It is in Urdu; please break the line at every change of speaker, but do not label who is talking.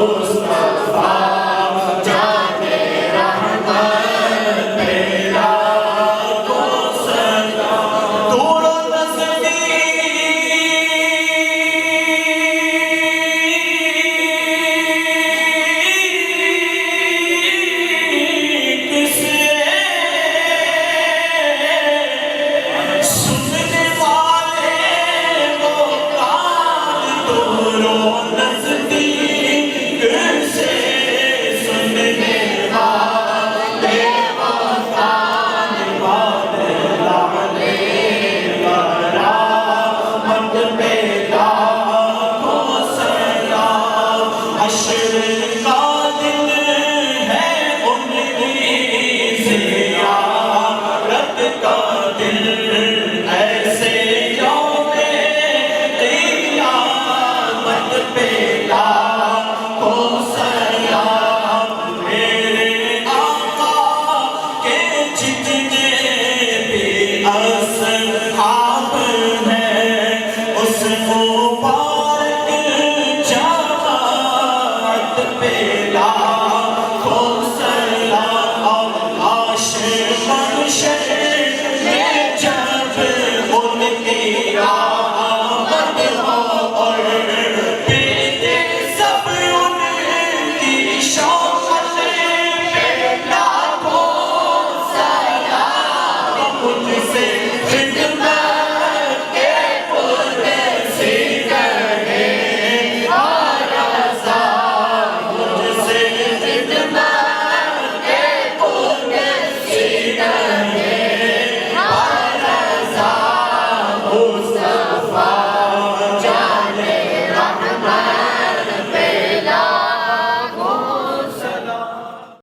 مصطفیٰ جانے رحمت تیرا کو سلام دور و نزدیک سے سننے والے وہ کان دور و نزدیک سے سننے والے وہ کان والے لانے رحمت پہ لاکھوں سلام اشرقہ